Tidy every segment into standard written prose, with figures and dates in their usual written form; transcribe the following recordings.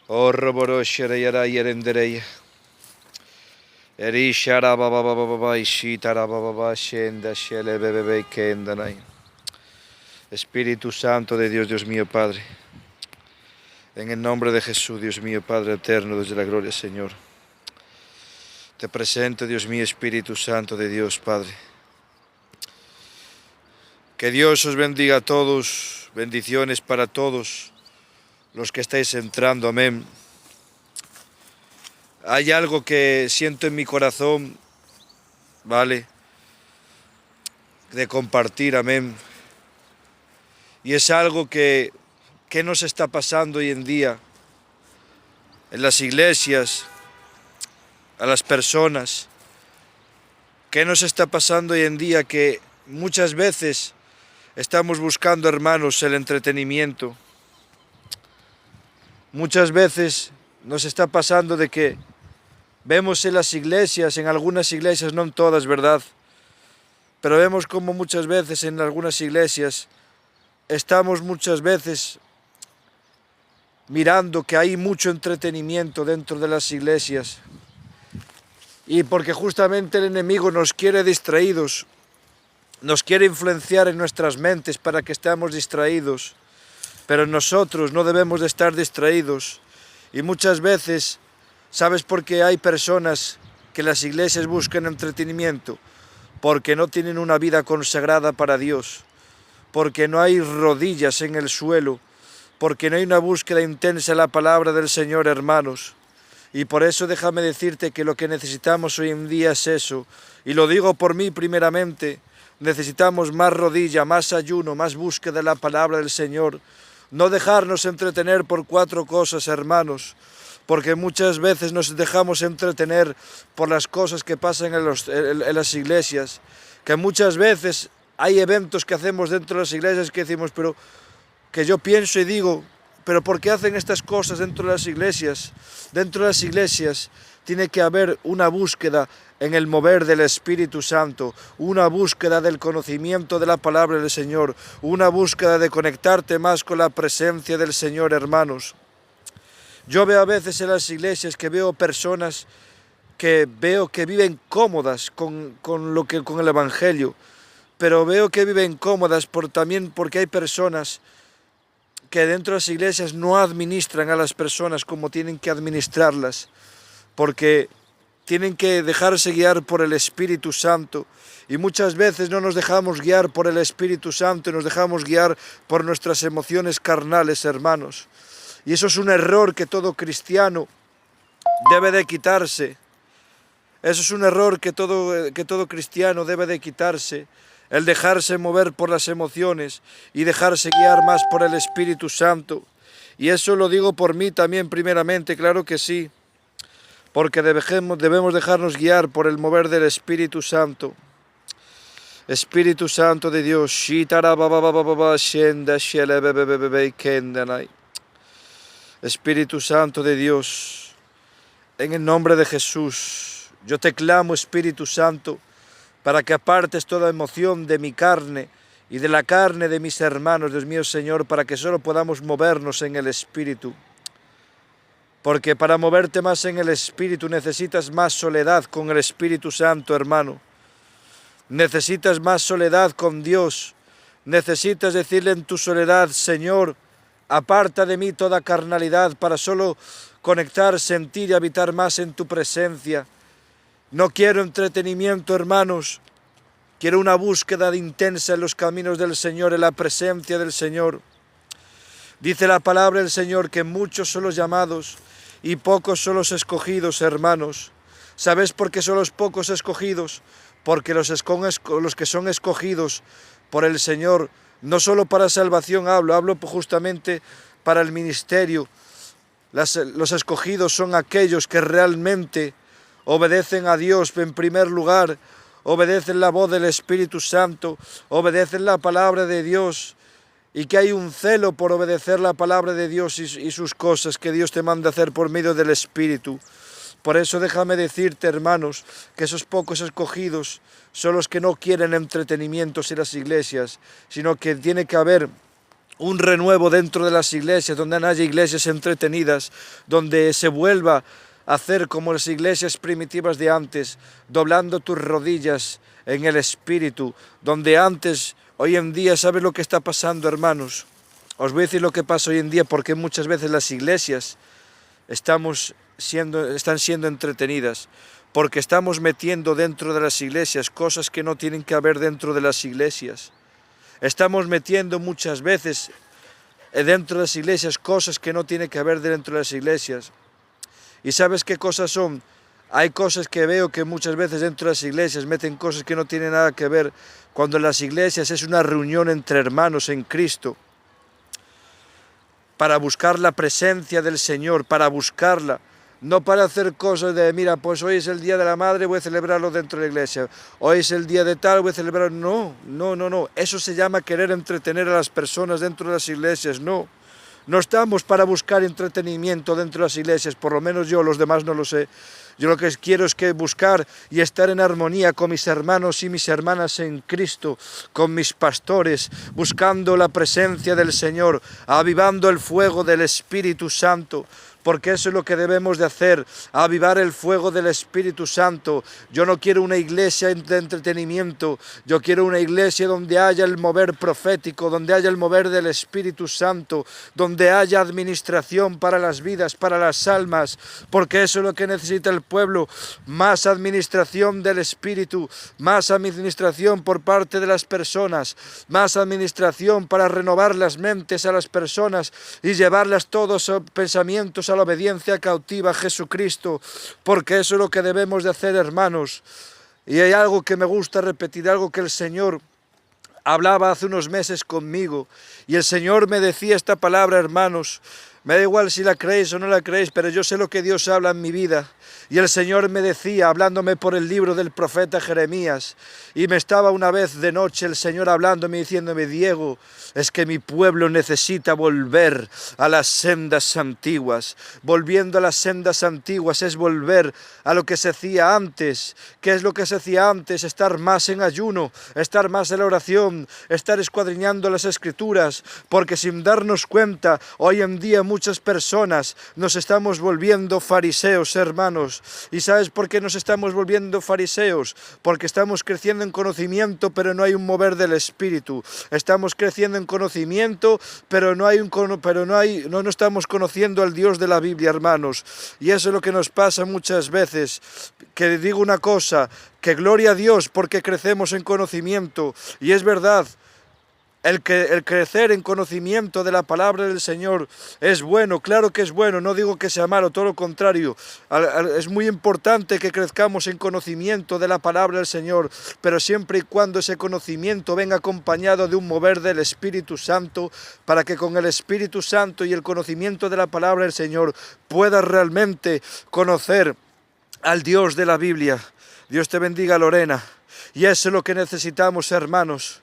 Oroboro yara yerendereya. Erishara baba baba baba ishitara baba baba shenda shele bebebe kendanay. Espíritu Santo de Dios, Dios mío Padre. En el nombre de Jesús, Dios mío Padre eterno, desde la gloria, Señor. Te presento, Dios mío, Espíritu Santo de Dios, Padre. Que Dios os bendiga a todos, bendiciones para todos los que estáis entrando, amén. Hay algo que siento en mi corazón, ¿vale? De compartir, amén. Y es algo que nos está pasando hoy en día en las iglesias, a las personas. ¿Qué nos está pasando hoy en día? Que muchas veces estamos buscando, hermanos, el entretenimiento. Muchas veces nos está pasando de que vemos en las iglesias, en algunas iglesias, no en todas, ¿verdad? Pero vemos como muchas veces en algunas iglesias estamos muchas veces mirando que hay mucho entretenimiento dentro de las iglesias. Y porque justamente el enemigo nos quiere distraídos, nos quiere influenciar en nuestras mentes para que estemos distraídos. Pero nosotros no debemos de estar distraídos. Y muchas veces, ¿sabes por qué hay personas que las iglesias buscan entretenimiento? Porque no tienen una vida consagrada para Dios. Porque no hay rodillas en el suelo. Porque no hay una búsqueda intensa en la palabra del Señor, hermanos. Y por eso déjame decirte que lo que necesitamos hoy en día es eso. Y lo digo por mí primeramente. Necesitamos más rodilla, más ayuno, más búsqueda de la palabra del Señor. No dejarnos entretener por cuatro cosas, hermanos. Porque muchas veces nos dejamos entretener por las cosas que pasan en las iglesias. Que muchas veces hay eventos que hacemos dentro de las iglesias que decimos, pero que yo pienso y digo, pero ¿por qué hacen estas cosas dentro de las iglesias? Dentro de las iglesias tiene que haber una búsqueda en el mover del Espíritu Santo, una búsqueda del conocimiento de la palabra del Señor, una búsqueda de conectarte más con la presencia del Señor, hermanos. Yo veo a veces en las iglesias que veo personas que viven cómodas con el Evangelio, pero veo que viven cómodas también porque hay personas que dentro de las iglesias no administran a las personas como tienen que administrarlas, porque tienen que dejarse guiar por el Espíritu Santo. Y muchas veces no nos dejamos guiar por el Espíritu Santo y nos dejamos guiar por nuestras emociones carnales, hermanos. Y eso es un error que todo cristiano debe de quitarse. Eso es un error que todo cristiano debe de quitarse. El dejarse mover por las emociones y dejarse guiar más por el Espíritu Santo. Y eso lo digo por mí también primeramente, claro que sí. Porque debemos dejarnos guiar por el mover del Espíritu Santo. Espíritu Santo de Dios. Espíritu Santo de Dios. En el nombre de Jesús, yo te clamo, Espíritu Santo, para que apartes toda emoción de mi carne y de la carne de mis hermanos, Dios mío, Señor, para que solo podamos movernos en el Espíritu. Porque para moverte más en el Espíritu necesitas más soledad con el Espíritu Santo, hermano. Necesitas más soledad con Dios. Necesitas decirle en tu soledad, Señor, aparta de mí toda carnalidad para solo conectar, sentir y habitar más en tu presencia. No quiero entretenimiento, hermanos. Quiero una búsqueda intensa en los caminos del Señor, en la presencia del Señor. Dice la palabra del Señor que muchos son los llamados y pocos son los escogidos, hermanos. ¿Sabes por qué son los pocos escogidos? Porque los que son escogidos por el Señor, no solo para salvación hablo justamente para el ministerio. Los escogidos son aquellos que realmente obedecen a Dios en primer lugar, obedecen la voz del Espíritu Santo, obedecen la palabra de Dios, y que hay un celo por obedecer la palabra de Dios y sus cosas que Dios te manda hacer por medio del Espíritu. Por eso déjame decirte, hermanos, que esos pocos escogidos son los que no quieren entretenimientos en las iglesias, sino que tiene que haber un renuevo dentro de las iglesias, donde no haya iglesias entretenidas, donde se vuelva a hacer como las iglesias primitivas de antes, doblando tus rodillas en el Espíritu, donde antes, hoy en día, ¿sabes lo que está pasando, hermanos? Os voy a decir lo que pasa hoy en día, porque muchas veces las iglesias están siendo entretenidas, porque estamos metiendo dentro de las iglesias cosas que no tienen que haber dentro de las iglesias. Estamos metiendo muchas veces dentro de las iglesias cosas que no tienen que haber dentro de las iglesias. ¿Y sabes qué cosas son? Hay cosas que veo que muchas veces dentro de las iglesias meten cosas que no tienen nada que ver, cuando en las iglesias es una reunión entre hermanos en Cristo, para buscar la presencia del Señor, para buscarla. No para hacer cosas de, mira, pues hoy es el día de la madre, voy a celebrarlo dentro de la iglesia. Hoy es el día de tal, voy a celebrar. No. Eso se llama querer entretener a las personas dentro de las iglesias. No estamos para buscar entretenimiento dentro de las iglesias, por lo menos yo, los demás no lo sé. Yo lo que quiero es que buscar y estar en armonía con mis hermanos y mis hermanas en Cristo, con mis pastores, buscando la presencia del Señor, avivando el fuego del Espíritu Santo, porque eso es lo que debemos de hacer, avivar el fuego del Espíritu Santo. Yo no quiero una iglesia de entretenimiento, yo quiero una iglesia donde haya el mover profético, donde haya el mover del Espíritu Santo, donde haya administración para las vidas, para las almas, porque eso es lo que necesita el pueblo, más administración del Espíritu, más administración por parte de las personas, más administración para renovar las mentes a las personas y llevarlas todos a pensamientos a la obediencia cautiva a Jesucristo, porque eso es lo que debemos de hacer, hermanos. Y hay algo que me gusta repetir, algo que el Señor hablaba hace unos meses conmigo, y el Señor me decía esta palabra, hermanos. Me da igual si la creéis o no la creéis, pero yo sé lo que Dios habla en mi vida. Y el Señor me decía, hablándome por el libro del profeta Jeremías, y me estaba una vez de noche el Señor hablándome, diciéndome, Diego, es que mi pueblo necesita volver a las sendas antiguas. Volviendo a las sendas antiguas es volver a lo que se hacía antes. ¿Qué es lo que se hacía antes? Estar más en ayuno, estar más en la oración, estar escuadriñando las Escrituras, porque sin darnos cuenta, hoy en día muchas personas nos estamos volviendo fariseos, hermanos. ¿Y sabes por qué nos estamos volviendo fariseos? Porque estamos creciendo en conocimiento, pero no hay un mover del Espíritu. Estamos creciendo en conocimiento, pero no estamos conociendo al Dios de la Biblia, hermanos. Y eso es lo que nos pasa muchas veces. Que digo una cosa, que gloria a Dios porque crecemos en conocimiento. Y es verdad. El crecer en conocimiento de la palabra del Señor es bueno, claro que es bueno, no digo que sea malo, todo lo contrario. Es muy importante que crezcamos en conocimiento de la palabra del Señor, pero siempre y cuando ese conocimiento venga acompañado de un mover del Espíritu Santo, para que con el Espíritu Santo y el conocimiento de la palabra del Señor puedas realmente conocer al Dios de la Biblia. Dios te bendiga, Lorena. Y eso es lo que necesitamos, hermanos.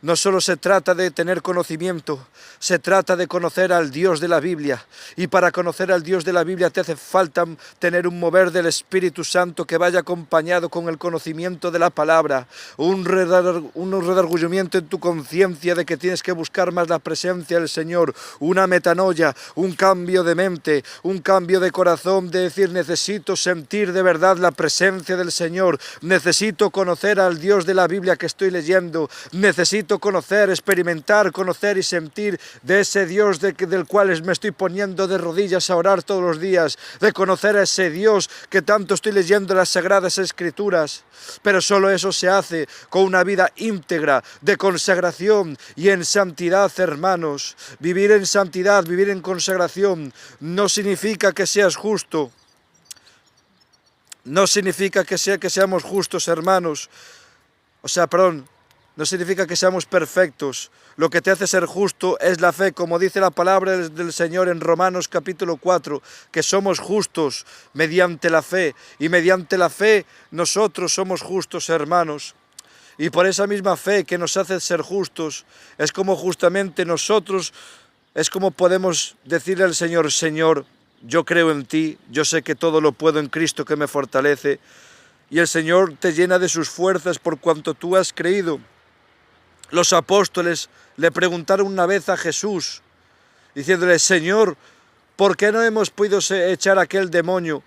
No solo se trata de tener conocimiento, se trata de conocer al Dios de la Biblia. Y para conocer al Dios de la Biblia te hace falta tener un mover del Espíritu Santo que vaya acompañado con el conocimiento de la palabra. Un redargüimiento en tu conciencia de que tienes que buscar más la presencia del Señor. Una metanoia, un cambio de mente, un cambio de corazón, de decir necesito sentir de verdad la presencia del Señor. Necesito conocer al Dios de la Biblia que estoy leyendo. Necesito conocer, experimentar, conocer y sentir de ese Dios del cual me estoy poniendo de rodillas a orar todos los días, de conocer a ese Dios que tanto estoy leyendo en las Sagradas Escrituras. Pero solo eso se hace con una vida íntegra, de consagración y en santidad, hermanos. Vivir en santidad, vivir en consagración, no significa que seas justo. No significa que seamos justos, hermanos. No significa que seamos perfectos. Lo que te hace ser justo es la fe, como dice la palabra del Señor en Romanos capítulo 4, que somos justos mediante la fe. Y mediante la fe nosotros somos justos, hermanos. Y por esa misma fe que nos hace ser justos, es como justamente nosotros, es como podemos decirle al Señor, Señor, yo creo en ti, yo sé que todo lo puedo en Cristo que me fortalece. Y el Señor te llena de sus fuerzas por cuanto tú has creído. Los apóstoles le preguntaron una vez a Jesús, diciéndole: Señor, ¿por qué no hemos podido echar a aquel demonio?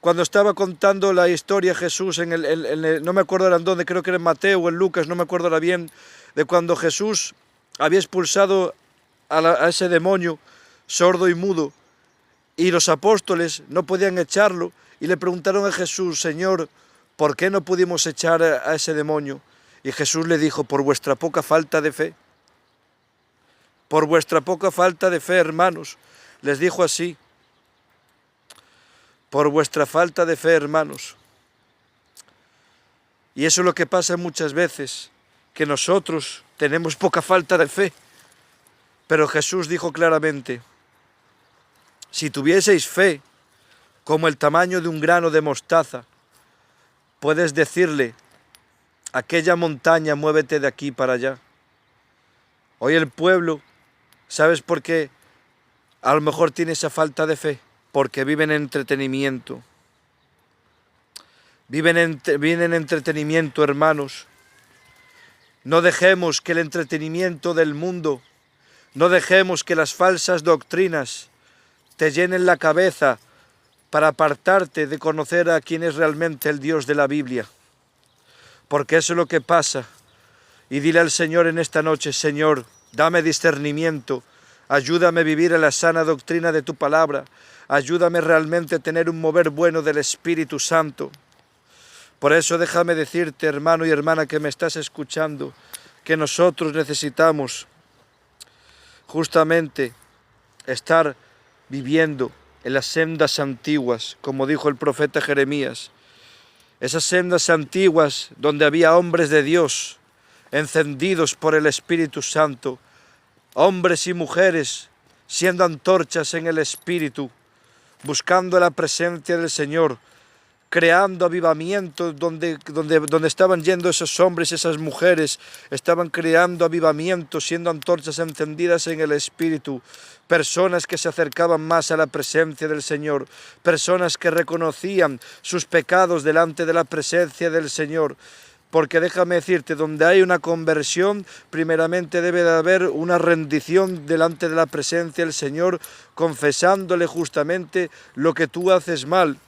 Cuando estaba contando la historia Jesús, no me acuerdo ahora en dónde, creo que era en Mateo o en Lucas, no me acuerdo ahora bien, de cuando Jesús había expulsado a ese demonio sordo y mudo, y los apóstoles no podían echarlo, y le preguntaron a Jesús: Señor, ¿por qué no pudimos echar a ese demonio? Y Jesús le dijo: por vuestra poca falta de fe. Por vuestra poca falta de fe, hermanos. Les dijo así: por vuestra falta de fe, hermanos. Y eso es lo que pasa muchas veces, que nosotros tenemos poca falta de fe. Pero Jesús dijo claramente: si tuvieseis fe como el tamaño de un grano de mostaza, puedes decirle a aquella montaña: muévete de aquí para allá. Hoy el pueblo, ¿sabes por qué a lo mejor tiene esa falta de fe? Porque viven en entretenimiento. Viven en entretenimiento, hermanos. No dejemos que el entretenimiento del mundo, no dejemos que las falsas doctrinas te llenen la cabeza para apartarte de conocer a quién es realmente el Dios de la Biblia. Porque eso es lo que pasa. Y dile al Señor en esta noche: Señor, dame discernimiento, ayúdame a vivir en la sana doctrina de tu palabra, ayúdame realmente a tener un mover bueno del Espíritu Santo. Por eso déjame decirte, hermano y hermana que me estás escuchando, que nosotros necesitamos justamente estar viviendo en las sendas antiguas, como dijo el profeta Jeremías. Esas sendas antiguas donde había hombres de Dios encendidos por el Espíritu Santo, hombres y mujeres siendo antorchas en el Espíritu, buscando la presencia del Señor, creando avivamiento donde estaban yendo esos hombres y esas mujeres, estaban creando avivamiento, siendo antorchas encendidas en el Espíritu, personas que se acercaban más a la presencia del Señor, personas que reconocían sus pecados delante de la presencia del Señor. Porque déjame decirte, donde hay una conversión, primeramente debe de haber una rendición delante de la presencia del Señor, confesándole justamente lo que tú haces mal.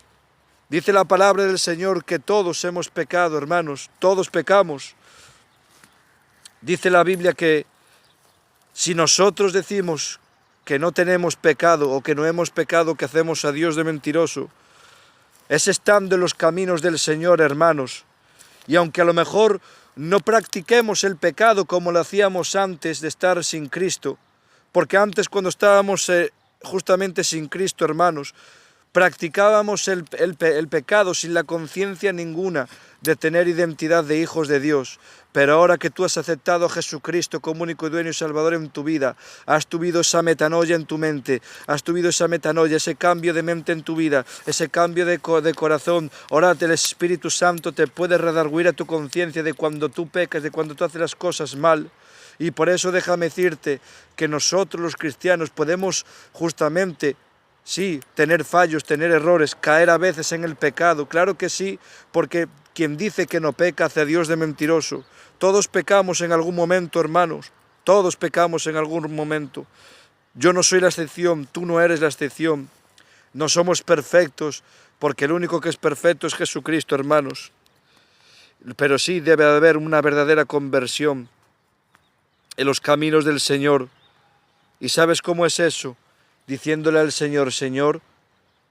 Dice la palabra del Señor que todos hemos pecado, hermanos, todos pecamos. Dice la Biblia que si nosotros decimos que no tenemos pecado o que no hemos pecado, que hacemos a Dios de mentiroso, es estando en los caminos del Señor, hermanos. Y aunque a lo mejor no practiquemos el pecado como lo hacíamos antes de estar sin Cristo, porque antes cuando estábamos justamente sin Cristo, hermanos, practicábamos el pecado sin la conciencia ninguna de tener identidad de hijos de Dios. Pero ahora que tú has aceptado a Jesucristo como único dueño y salvador en tu vida, has tuvido esa metanoia en tu mente, has tuvido esa metanoia, ese cambio de mente en tu vida, ese cambio de corazón. Ahora el Espíritu Santo te puede redarguir a tu conciencia de cuando tú pecas, de cuando tú haces las cosas mal. Y por eso déjame decirte que nosotros los cristianos podemos justamente, sí, tener fallos, tener errores, caer a veces en el pecado, claro que sí, porque quien dice que no peca hace a Dios de mentiroso. Todos pecamos en algún momento, hermanos, todos pecamos en algún momento. Yo no soy la excepción, tú no eres la excepción. No somos perfectos, porque el único que es perfecto es Jesucristo, hermanos. Pero sí debe haber una verdadera conversión en los caminos del Señor. ¿Y sabes cómo es eso? Diciéndole al Señor: Señor,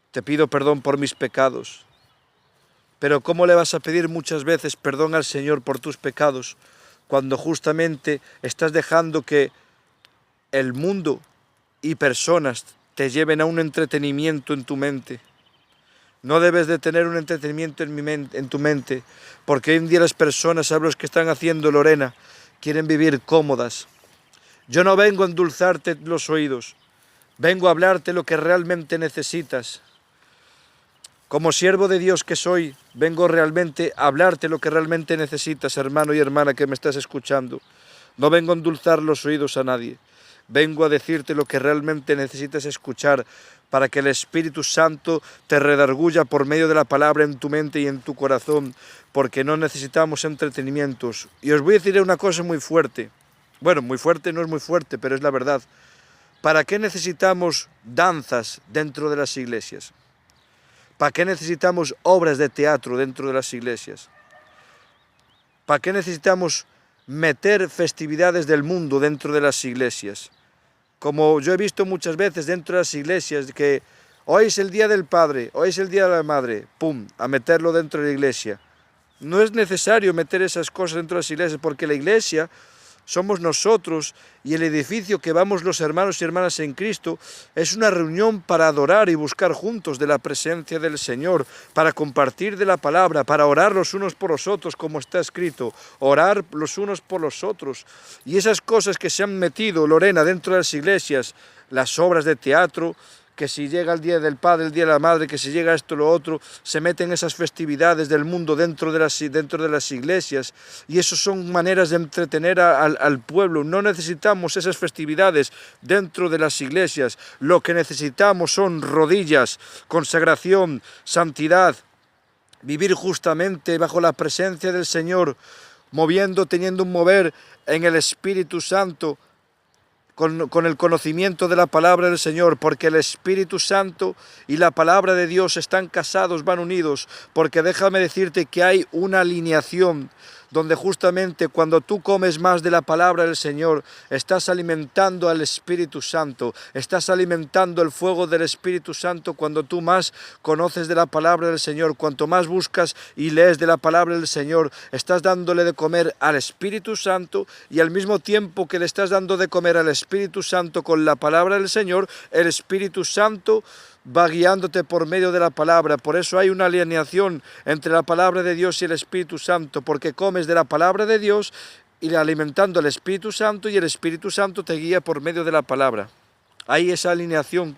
te pido perdón por mis pecados. Pero ¿cómo le vas a pedir muchas veces perdón al Señor por tus pecados cuando justamente estás dejando que el mundo y personas te lleven a un entretenimiento en tu mente? No debes de tener un entretenimiento en tu mente, porque hoy en día las personas, ¿sabes los que están haciendo, Lorena? Quieren vivir cómodas. Yo no vengo a endulzarte los oídos. Vengo a hablarte lo que realmente necesitas. Como siervo de Dios que soy, vengo realmente a hablarte lo que realmente necesitas, hermano y hermana que me estás escuchando. No vengo a endulzar los oídos a nadie. Vengo a decirte lo que realmente necesitas escuchar para que el Espíritu Santo te redarguya por medio de la palabra en tu mente y en tu corazón, porque no necesitamos entretenimientos. Y os voy a decir una cosa muy fuerte. Bueno, muy fuerte no es muy fuerte, pero es la verdad. ¿Para qué necesitamos danzas dentro de las iglesias? ¿Para qué necesitamos obras de teatro dentro de las iglesias? ¿Para qué necesitamos meter festividades del mundo dentro de las iglesias? Como yo he visto muchas veces dentro de las iglesias, que hoy es el día del padre, hoy es el día de la madre, ¡pum!, a meterlo dentro de la iglesia. No es necesario meter esas cosas dentro de las iglesias, porque la iglesia somos nosotros, y el edificio que vamos los hermanos y hermanas en Cristo es una reunión para adorar y buscar juntos de la presencia del Señor, para compartir de la palabra, para orar los unos por los otros, como está escrito, orar los unos por los otros. Y esas cosas que se han metido, Lorena, dentro de las iglesias, las obras de teatro, que si llega el día del padre, el día de la madre, que si llega esto, lo otro, se meten esas festividades del mundo dentro de las iglesias, y eso son maneras de entretener al pueblo. No necesitamos esas festividades dentro de las iglesias. Lo que necesitamos son rodillas, consagración, santidad, vivir justamente bajo la presencia del Señor, teniendo un mover en el Espíritu Santo, con el conocimiento de la palabra del Señor, porque el Espíritu Santo y la palabra de Dios están casados, van unidos, porque déjame decirte que hay una alineación donde justamente cuando tú comes más de la palabra del Señor, estás alimentando al Espíritu Santo, estás alimentando el fuego del Espíritu Santo cuando tú más conoces de la palabra del Señor, cuanto más buscas y lees de la palabra del Señor, estás dándole de comer al Espíritu Santo, y al mismo tiempo que le estás dando de comer al Espíritu Santo con la palabra del Señor, el Espíritu Santo va guiándote por medio de la palabra. Por eso hay una alineación entre la palabra de Dios y el Espíritu Santo, porque comes de la palabra de Dios y alimentando al Espíritu Santo, y el Espíritu Santo te guía por medio de la palabra. Hay esa alineación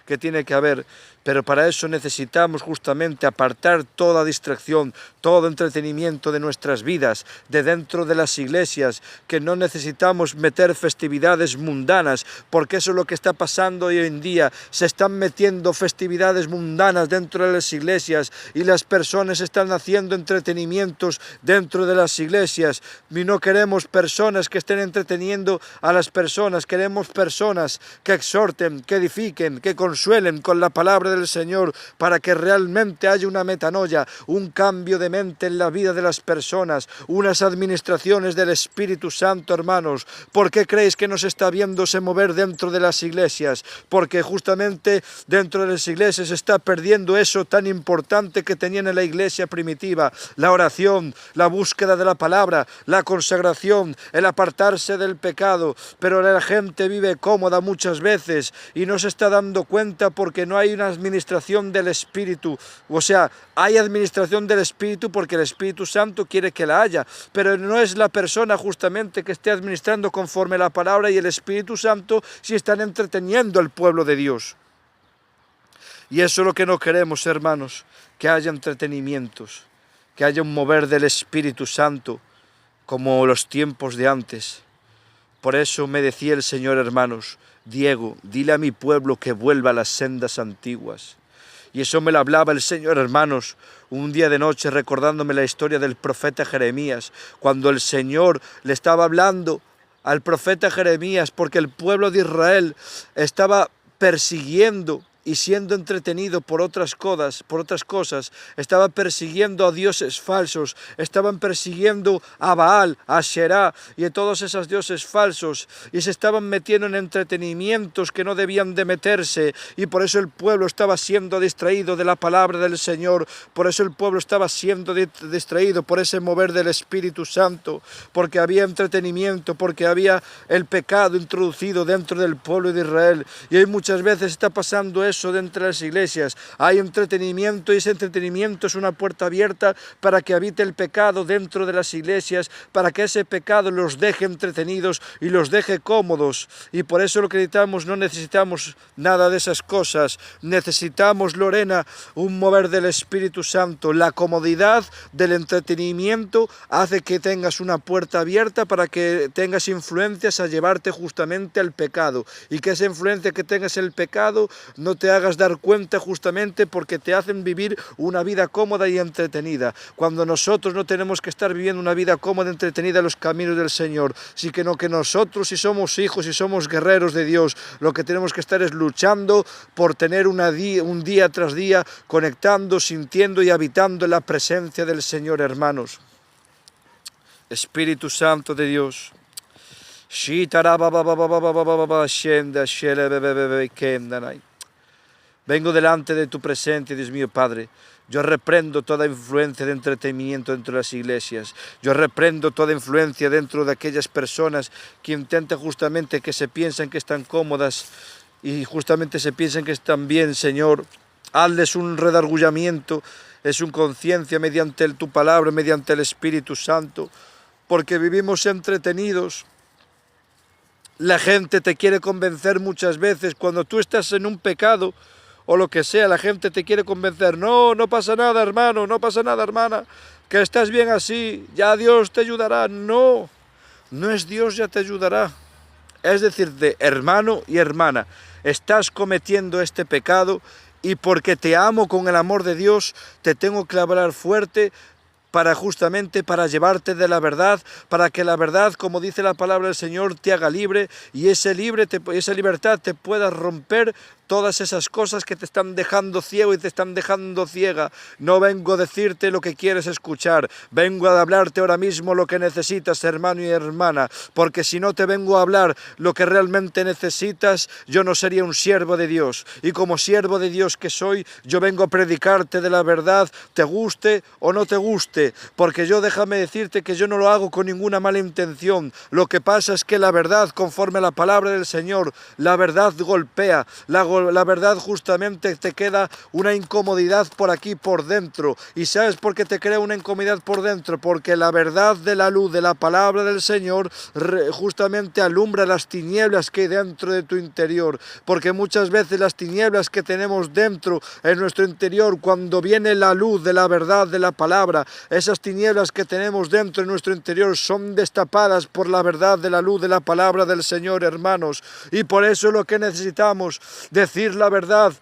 que tiene que haber, pero para eso necesitamos justamente apartar toda distracción, todo entretenimiento de nuestras vidas, de dentro de las iglesias, que no necesitamos meter festividades mundanas, porque eso es lo que está pasando hoy en día. Se están metiendo festividades mundanas dentro de las iglesias, y las personas están haciendo entretenimientos dentro de las iglesias, y no queremos personas que estén entreteniendo a las personas, queremos personas que exhorten, que edifiquen, que consuelen con la palabra del Señor, para que realmente haya una metanoia, un cambio de mente en la vida de las personas, unas administraciones del Espíritu Santo, hermanos. ¿Por qué creéis que nos está viéndose mover dentro de las iglesias? Porque justamente dentro de las iglesias se está perdiendo eso tan importante que tenían en la iglesia primitiva: la oración, la búsqueda de la palabra, la consagración, el apartarse del pecado. Pero la gente vive cómoda muchas veces y no se está dando cuenta, porque no hay una administración del Espíritu. O sea, hay administración del Espíritu porque el Espíritu Santo quiere que la haya, pero no es la persona justamente que esté administrando conforme la palabra y el Espíritu Santo si están entreteniendo al pueblo de Dios. Y eso es lo que no queremos, hermanos, que haya entretenimientos, que haya un mover del Espíritu Santo como los tiempos de antes. Por eso me decía el Señor, hermanos: Diego, dile a mi pueblo que vuelva a las sendas antiguas. Y eso me lo hablaba el Señor, hermanos, un día de noche, recordándome la historia del profeta Jeremías, cuando el Señor le estaba hablando al profeta Jeremías, porque el pueblo de Israel estaba persiguiendo y siendo entretenido por otras cosas, estaban persiguiendo a dioses falsos, estaban persiguiendo a Baal, a Asherá y a todos esos dioses falsos, y se estaban metiendo en entretenimientos que no debían de meterse, y por eso el pueblo estaba siendo distraído de la palabra del Señor, por eso el pueblo estaba siendo distraído por ese mover del Espíritu Santo, porque había entretenimiento, porque había el pecado introducido dentro del pueblo de Israel. Y hoy muchas veces está pasando eso dentro de las iglesias. Hay entretenimiento, y ese entretenimiento es una puerta abierta para que habite el pecado dentro de las iglesias, para que ese pecado los deje entretenidos y los deje cómodos. Y por eso lo que necesitamos, no necesitamos nada de esas cosas. Necesitamos, Lorena, un mover del Espíritu Santo. La comodidad del entretenimiento hace que tengas una puerta abierta para que tengas influencias a llevarte justamente al pecado, y que esa influencia que tengas el pecado no te te hagas dar cuenta justamente porque te hacen vivir una vida cómoda y entretenida, cuando nosotros no tenemos que estar viviendo una vida cómoda y entretenida en los caminos del Señor, sino que nosotros, si somos hijos y somos guerreros de Dios, lo que tenemos que estar es luchando por tener un día tras día, conectando, sintiendo y habitando en la presencia del Señor, hermanos. Espíritu Santo de Dios, vengo delante de tu presencia, Dios mío Padre. Yo reprendo toda influencia de entretenimiento dentro de las iglesias. Yo reprendo toda influencia dentro de aquellas personas que intentan justamente, que se piensan que están cómodas y justamente se piensan que están bien, Señor. Hazles un redargullamiento, es una conciencia mediante tu palabra, mediante el Espíritu Santo, porque vivimos entretenidos. La gente te quiere convencer muchas veces cuando tú estás en un pecado o lo que sea, la gente te quiere convencer, no pasa nada, hermano, no pasa nada, hermana, que estás bien así, ya Dios te ayudará. No es Dios ya te ayudará. Es decir, de hermano y hermana, estás cometiendo este pecado y porque te amo con el amor de Dios, te tengo que hablar fuerte justamente para llevarte de la verdad, para que la verdad, como dice la palabra del Señor, te haga libre y esa libertad te pueda romper todas esas cosas que te están dejando ciego y te están dejando ciega. No vengo a decirte lo que quieres escuchar, vengo a hablarte ahora mismo lo que necesitas, hermano y hermana, porque si no te vengo a hablar lo que realmente necesitas, yo no sería un siervo de Dios, y como siervo de Dios que soy, yo vengo a predicarte de la verdad, te guste o no te guste, porque yo, déjame decirte que yo no lo hago con ninguna mala intención. Lo que pasa es que la verdad, conforme a la palabra del Señor, la verdad golpea, la verdad justamente te queda una incomodidad por aquí, por dentro. ¿Y sabes por qué te crea una incomodidad por dentro? Porque la verdad de la luz de la palabra del Señor justamente alumbra las tinieblas que hay dentro de tu interior. Porque muchas veces las tinieblas que tenemos dentro en nuestro interior, cuando viene la luz de la verdad de la palabra, esas tinieblas que tenemos dentro de nuestro interior son destapadas por la verdad de la luz de la palabra del Señor, hermanos. Y por eso es lo que necesitamos, decir la verdad.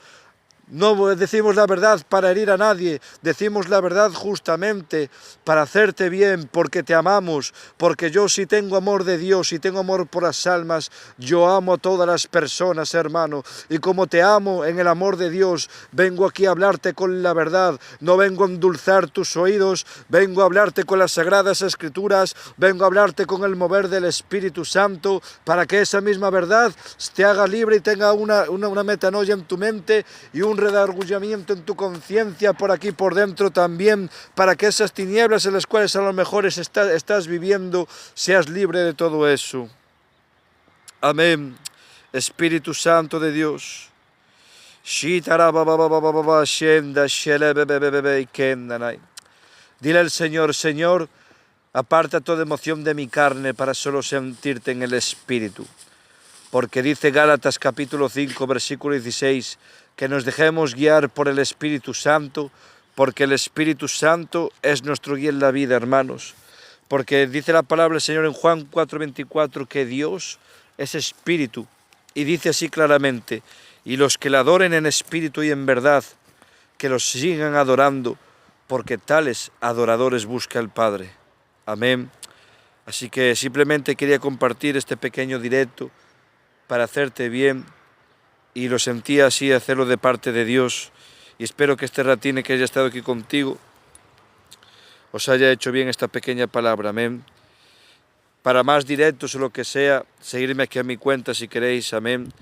No decimos la verdad para herir a nadie, decimos la verdad justamente para hacerte bien, porque te amamos, porque yo sí tengo amor de Dios y tengo amor por las almas, yo amo a todas las personas, hermano, y como te amo en el amor de Dios, vengo aquí a hablarte con la verdad, no vengo a endulzar tus oídos, vengo a hablarte con las Sagradas Escrituras, vengo a hablarte con el mover del Espíritu Santo, para que esa misma verdad te haga libre y tenga una metanoia en tu mente y un redargullamiento en tu conciencia por aquí por dentro también, para que esas tinieblas en las cuales a lo mejor estás viviendo, seas libre de todo eso. Amén. Espíritu Santo de Dios. Dile al Señor, Señor, aparta toda emoción de mi carne para solo sentirte en el Espíritu. Porque dice Gálatas capítulo 5, versículo 16, que nos dejemos guiar por el Espíritu Santo, porque el Espíritu Santo es nuestro guía en la vida, hermanos. Porque dice la palabra del Señor en Juan 4:24 que Dios es Espíritu, y dice así claramente, y los que le adoren en espíritu y en verdad, que los sigan adorando, porque tales adoradores busca el Padre. Amén. Así que simplemente quería compartir este pequeño directo para hacerte bien, y lo sentía así, hacerlo de parte de Dios, y espero que este ratine que haya estado aquí contigo os haya hecho bien esta pequeña palabra. Amén. Para más directos o lo que sea, seguirme aquí a mi cuenta si queréis. Amén.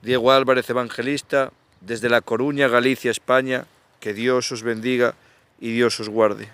Diego Álvarez Evangelista, desde La Coruña, Galicia, España. Que Dios os bendiga y Dios os guarde.